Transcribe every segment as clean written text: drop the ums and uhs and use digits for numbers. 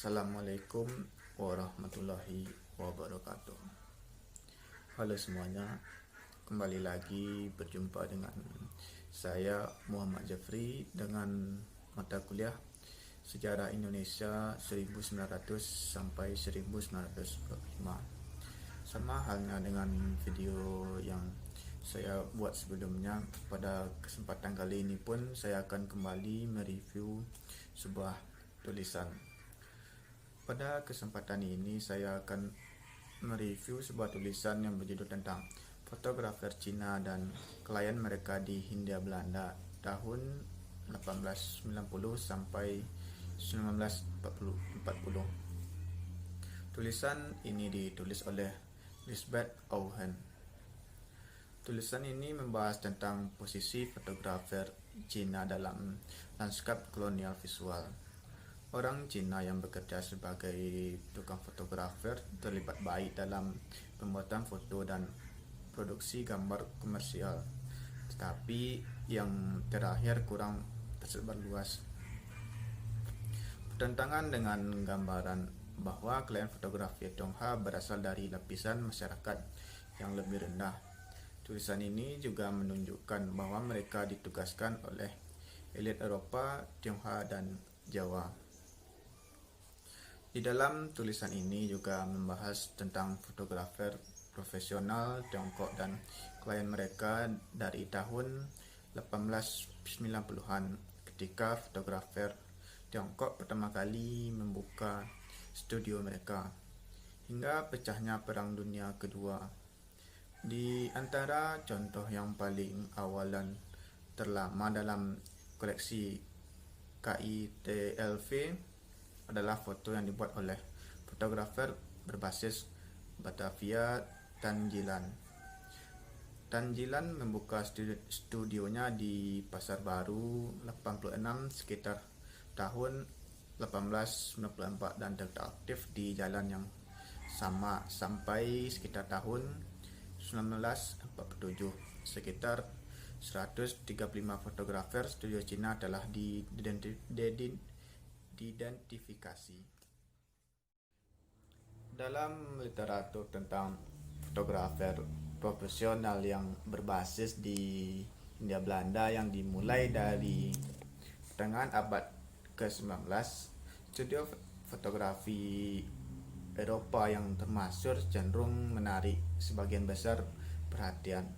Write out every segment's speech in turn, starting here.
Assalamualaikum warahmatullahi wabarakatuh. Halo semuanya, kembali lagi berjumpa dengan saya Muhammad Jafri dengan mata kuliah Sejarah Indonesia 1900 sampai 1945. Sama halnya dengan video yang saya buat sebelumnya, pada kesempatan kali ini pun saya akan kembali mereview sebuah tulisan. Pada kesempatan ini saya akan mereview sebuah tulisan yang berjudul tentang fotografer Cina dan klien mereka di Hindia Belanda tahun 1890 sampai 1940. Tulisan ini ditulis oleh Lisbeth Auhen. Tulisan ini membahas tentang posisi fotografer Cina dalam lanskap kolonial visual. Orang Cina yang bekerja sebagai tukang fotografer terlibat baik dalam pembuatan foto dan produksi gambar komersial, tetapi yang terakhir kurang tersebar luas. Bertentangan dengan gambaran bahwa klien fotografi Tionghoa berasal dari lapisan masyarakat yang lebih rendah, tulisan ini juga menunjukkan bahwa mereka ditugaskan oleh elit Eropa, Tionghoa, dan Jawa. Di dalam tulisan ini juga membahas tentang fotografer profesional Tiongkok dan klien mereka dari tahun 1890-an, ketika fotografer Tiongkok pertama kali membuka studio mereka, hingga pecahnya Perang Dunia Kedua. Di antara contoh yang paling awal dan terlama dalam koleksi KITLV adalah foto yang dibuat oleh fotografer berbasis Batavia, Tan Jilan. Tan Jilan membuka studionya di Pasar Baru 86 sekitar tahun 1894 dan tetap aktif di jalan yang sama sampai sekitar tahun 1947. Sekitar 135 fotografer studio Cina telah diidentifikasi. Dalam literatur tentang fotografer profesional yang berbasis di Hindia Belanda yang dimulai dari pertengahan abad ke-19, studio fotografi Eropa yang termasyhur cenderung menarik sebagian besar perhatian,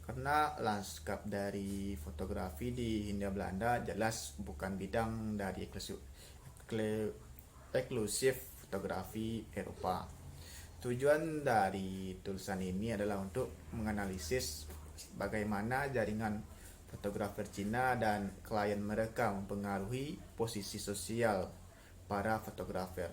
karena lanskap dari fotografi di Hindia Belanda jelas bukan bidang dari eksklusif fotografi Eropa. Tujuan dari tulisan ini adalah untuk menganalisis bagaimana jaringan fotografer Cina dan klien mereka mempengaruhi posisi sosial para fotografer.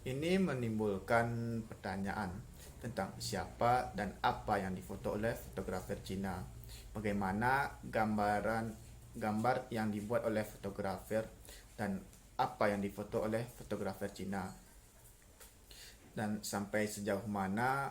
Ini menimbulkan pertanyaan tentang siapa dan apa yang difoto oleh fotografer Cina, bagaimana gambar yang dibuat oleh fotografer, dan apa yang difoto oleh fotografer Cina, dan sampai sejauh mana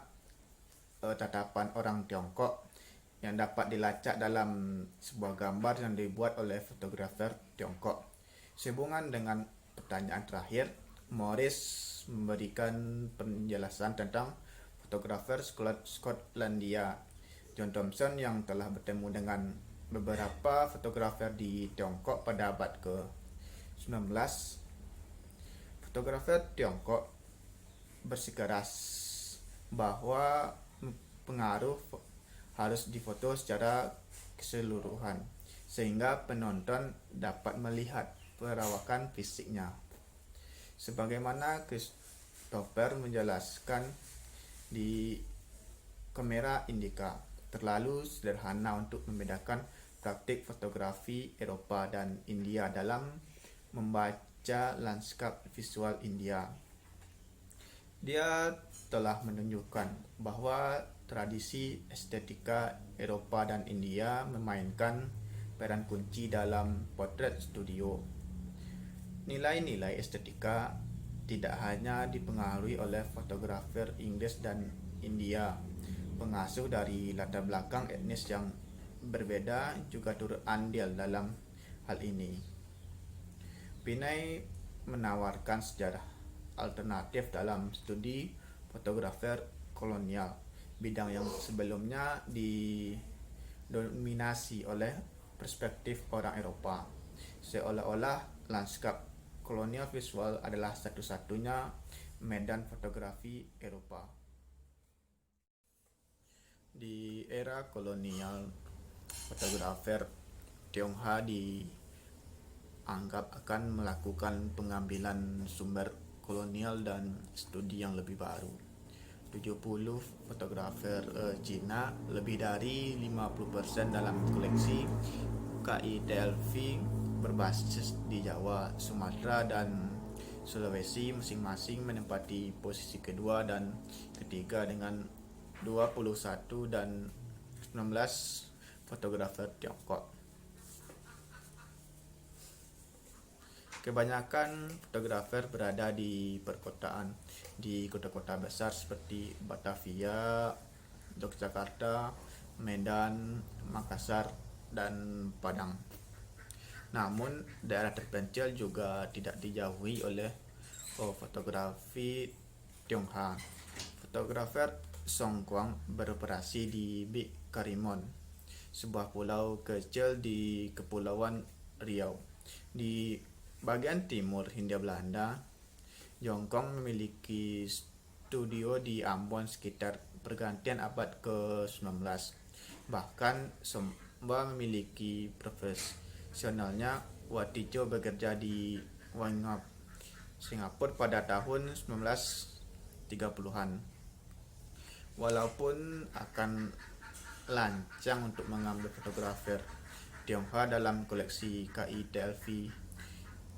tatapan orang Tiongkok yang dapat dilacak dalam sebuah gambar yang dibuat oleh fotografer Tiongkok. Sehubungan dengan pertanyaan terakhir, Morris memberikan penjelasan tentang fotografer Skotlandia John Thomson yang telah bertemu dengan beberapa fotografer di Tiongkok pada abad ke-19. Fotografer Tiongkok bersikeras bahwa pengaruh harus difoto secara keseluruhan sehingga penonton dapat melihat perawakan fisiknya. Sebagaimana Christopher menjelaskan di Kamera Indica, terlalu sederhana untuk membedakan praktik fotografi Eropa dan India dalam membaca lanskap visual India. Dia telah menunjukkan bahwa tradisi estetika Eropa dan India memainkan peran kunci dalam potret studio. Nilai-nilai estetika tidak hanya dipengaruhi oleh fotografer Inggris dan India, pengasuh dari latar belakang etnis yang berbeda juga turut andil dalam hal ini. Vinay menawarkan sejarah alternatif dalam studi fotografer kolonial, bidang yang sebelumnya didominasi oleh perspektif orang Eropa, seolah-olah lanskap kolonial visual adalah satu-satunya medan fotografi Eropa. Di era kolonial, fotografer Tionghoa dianggap akan melakukan pengambilan sumber kolonial dan studi yang lebih baru. 70 fotografer Cina, lebih dari 50% dalam koleksi KITLV berbasis di Jawa, Sumatera, dan Sulawesi masing-masing menempati posisi kedua dan ketiga dengan 21 dan 19 fotografer Tiongkok. Kebanyakan fotografer berada di perkotaan, di kota-kota besar seperti Batavia, Yogyakarta, Medan, Makassar, dan Padang. Namun, daerah terpencil juga tidak dijauhi oleh fotografi Tionghoa. Fotografer Song Kuang beroperasi di Bik Karimun, sebuah pulau kecil di Kepulauan Riau. Di bagian timur Hindia Belanda, Jongkong memiliki studio di Ambon sekitar pergantian abad ke-19. Bahkan Sumba memiliki profesionalnya Watijo bekerja di Wangap, Singapura pada tahun 1930-an. Walaupun akan lancang untuk mengambil fotografer Tionghoa dalam koleksi KITLV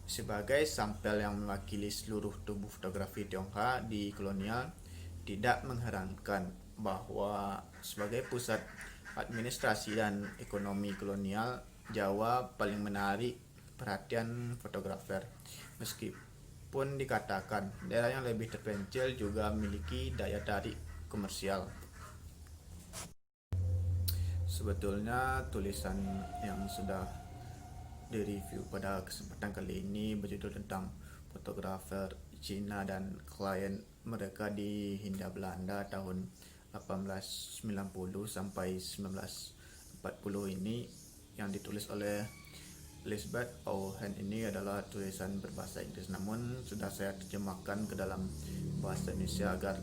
sebagai sampel yang mewakili seluruh tubuh fotografi Tionghoa di kolonial, tidak mengherankan bahwa sebagai pusat administrasi dan ekonomi kolonial, Jawa paling menarik perhatian fotografer. Meskipun dikatakan daerah yang lebih terpencil juga memiliki daya tarik komersial. Sebetulnya tulisan yang sudah direview pada kesempatan kali ini berjudul tentang fotografer Cina dan klien mereka di Hindia Belanda tahun 1890 sampai 1940 ini, yang ditulis oleh Elizabeth Owen. Ini adalah tulisan berbahasa Inggris, namun sudah saya terjemahkan ke dalam bahasa Indonesia agar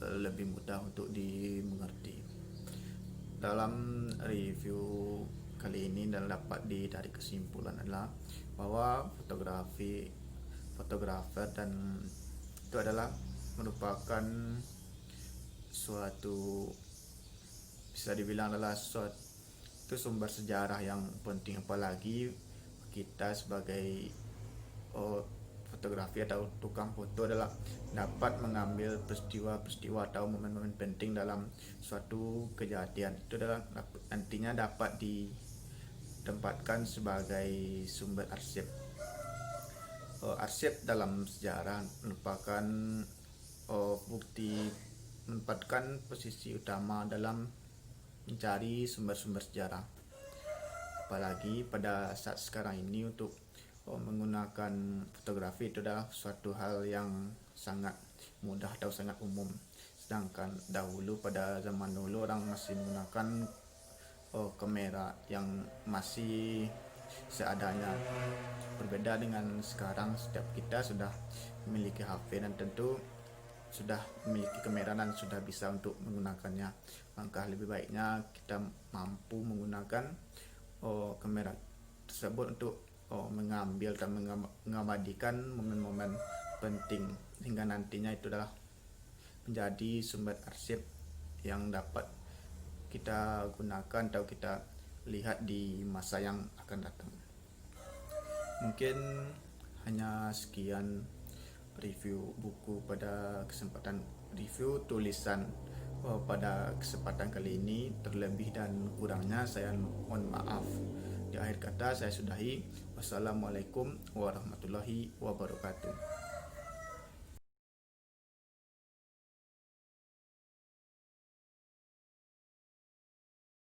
lebih mudah untuk dimengerti. Dalam review kali ini dan dapat ditarik kesimpulan adalah bahwa fotografer dan itu adalah merupakan suatu, bisa dibilang adalah suatu sumber sejarah yang penting, apalagi kita sebagai fotografi atau tukang foto adalah dapat mengambil peristiwa-peristiwa atau momen-momen penting dalam suatu kejadian. Itu adalah nantinya dapat ditempatkan sebagai sumber arsip. Arsip dalam sejarah merupakan bukti, menempatkan posisi utama dalam mencari sumber-sumber sejarah. Apalagi pada saat sekarang ini untuk menggunakan fotografi itu adalah suatu hal yang sangat mudah atau sangat umum. Sedangkan dahulu, pada zaman dulu, orang masih menggunakan kamera yang masih seadanya. Berbeda dengan sekarang, setiap kita sudah memiliki HP dan tentu sudah memiliki kamera dan sudah bisa untuk menggunakannya. Langkah lebih baiknya kita mampu menggunakan kamera tersebut untuk mengambil dan mengabadikan momen-momen penting, hingga nantinya itu adalah menjadi sumber arsip yang dapat kita gunakan atau kita lihat di masa yang akan datang. Mungkin hanya sekian review buku pada kesempatan review tulisan pada kesempatan kali ini. Terlebih dan kurangnya saya mohon maaf. Di akhir kata saya sudahi. Wassalamualaikum warahmatullahi wabarakatuh.